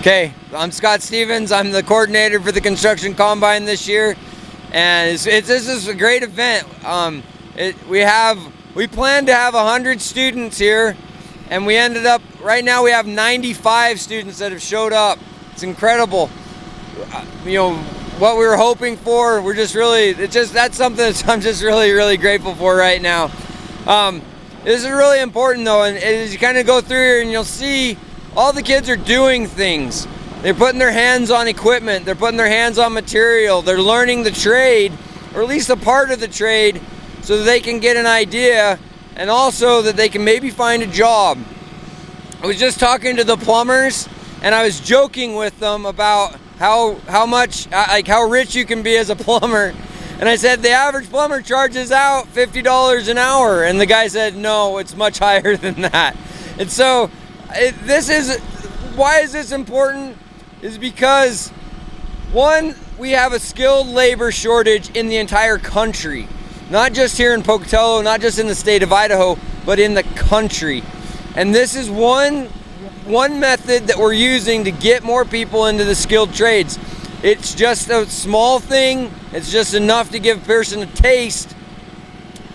Okay, I'm Scott Stevens. I'm the coordinator for the Construction Combine this year, and this is a great event. We planned to have 100 students here, and we ended up, right now we have 95 students that have showed up. It's incredible. What we were hoping for, that's something that I'm just really grateful for right now. This is really important though, and as you kind of go through here and you'll see all the kids are doing things. They're putting their hands on equipment, they're putting their hands on material, they're learning the trade, or at least a part of the trade, so that they can get an idea and also that they can maybe find a job. I was just talking to the plumbers and I was joking with them about how rich you can be as a plumber. And I said, the average plumber charges out $50 an hour. And the guy said, no, it's much higher than that. And so why is this important? Is because, one, we have a skilled labor shortage in the entire country. Not just here in Pocatello, not just in the state of Idaho, but in the country. And this is one method that we're using to get more people into the skilled trades. It's just a small thing. It's just enough to give a person a taste.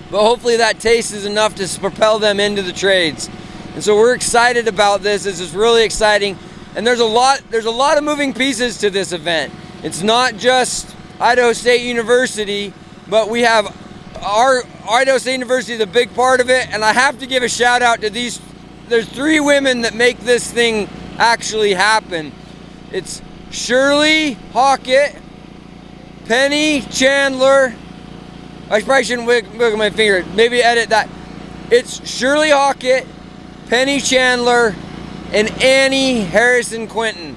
But hopefully that taste is enough to propel them into the trades. And so we're excited about this. This is really exciting. And there's a lot of moving pieces to this event. It's not just Idaho State University, but we have our Idaho State University is a big part of it. And I have to give a shout out to there's 3 women that make this thing actually happen. It's Shirley Hockett, Penny Chandler. I probably shouldn't wiggle my finger. Maybe edit that. It's Shirley Hockett, Penny Chandler, and Annie Harrison Quinton.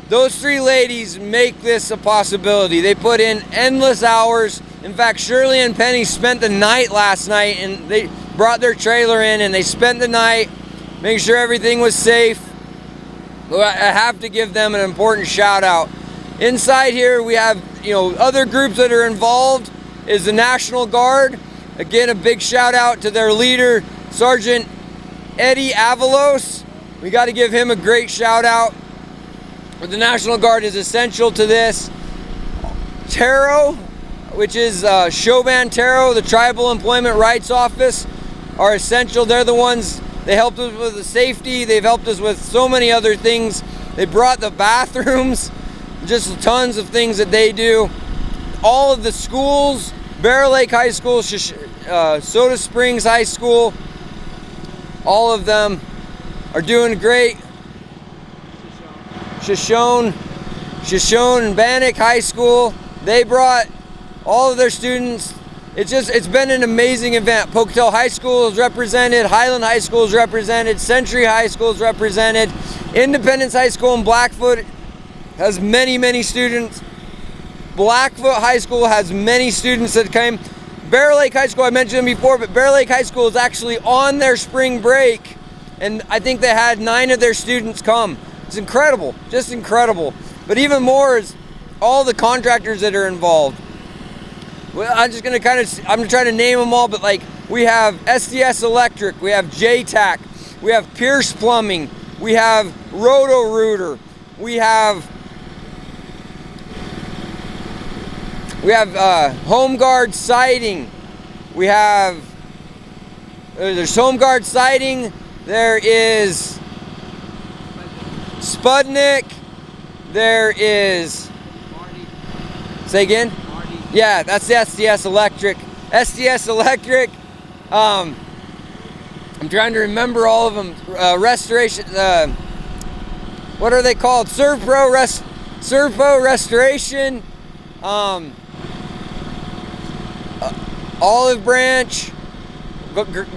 Those 3 ladies make this a possibility. They put in endless hours. In fact, Shirley and Penny spent the night last night, and they brought their trailer in and they spent the night making sure everything was safe. I have to give them an important shout out. Inside here we have other groups that are involved is the National Guard. Again, a big shout out to their leader, Sergeant Eddie Avalos. We got to give him a great shout out. The National Guard is essential to this. Taro, which is Chauvin Taro, the Tribal Employment Rights Office, are essential. They're the ones, they helped us with the safety. They've helped us with so many other things. They brought the bathrooms, just tons of things that they do. All of the schools, Bear Lake High School, Soda Springs High School, all of them are doing great. Shoshone and Bannock High School, they brought all of their students. It's been an amazing event. Pocatello High School is represented, Highland High School is represented, Century High School is represented, Independence High School in Blackfoot has many students. Blackfoot High School has many students that came. Bear Lake High School, I mentioned them before, but Bear Lake High School is actually on their spring break, and I think they had 9 of their students come. It's incredible, just incredible. But even more is all the contractors that are involved. Well, I'm going to try to name them all, but we have SDS Electric, we have JTAC, we have Pierce Plumbing, we have Roto-Rooter, we have Home Guard Siding, there's Home Guard Siding, there is Spudnik, there is, say again? Yeah, that's the SDS Electric. SDS Electric, I'm trying to remember all of them. Restoration, what are they called? Servpro Restoration, Olive Branch,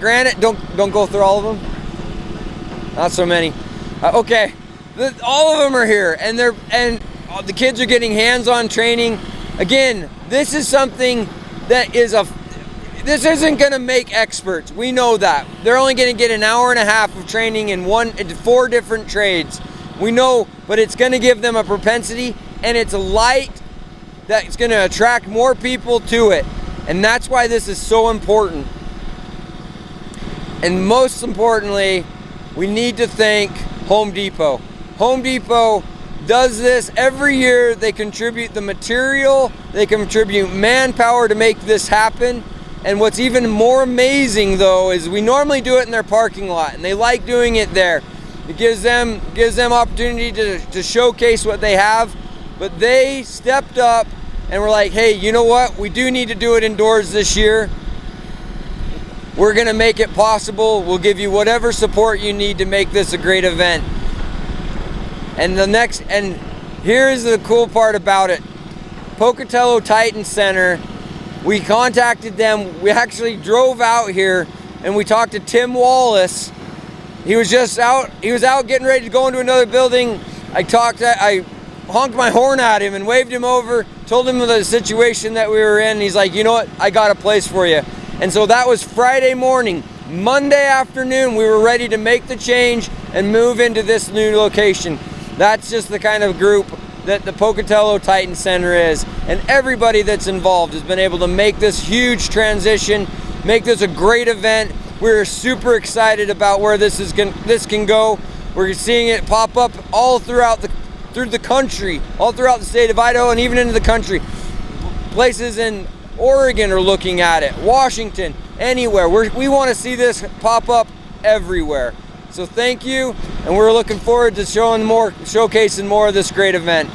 Granite, don't go through all of them. Not so many. Okay, all of them are here, and the kids are getting hands-on training. Again, this is something that this isn't going to make experts. We know that. They're only going to get an hour and a half of training in 4 different trades. We know, but it's going to give them a propensity, and it's a light that's going to attract more people to it. And that's why this is so important. And most importantly, we need to thank Home Depot. Home Depot, does this every year. They contribute the material, they contribute manpower to make this happen. And what's even more amazing though is we normally do it in their parking lot, and they like doing it there. It gives them opportunity to showcase what they have. But they stepped up and were like, hey, you know what? We do need to do it indoors this year. We're gonna make it possible. We'll give you whatever support you need to make this a great event. And here's the cool part about it. Pocatello Titan Center, we contacted them. We actually drove out here and we talked to Tim Wallace. He was out getting ready to go into another building. I honked my horn at him and waved him over, told him the situation that we were in. He's like, you know what? I got a place for you. And so that was Friday morning. Monday afternoon, we were ready to make the change and move into this new location. That's just the kind of group that the Pocatello Titan Center is. And everybody that's involved has been able to make this huge transition, make this a great event. We're super excited about where this can go. We're seeing it pop up all through the country, all throughout the state of Idaho, and even into the country. Places in Oregon are looking at it, Washington, anywhere. We want to see this pop up everywhere. So thank you, and we're looking forward to showcasing more of this great event.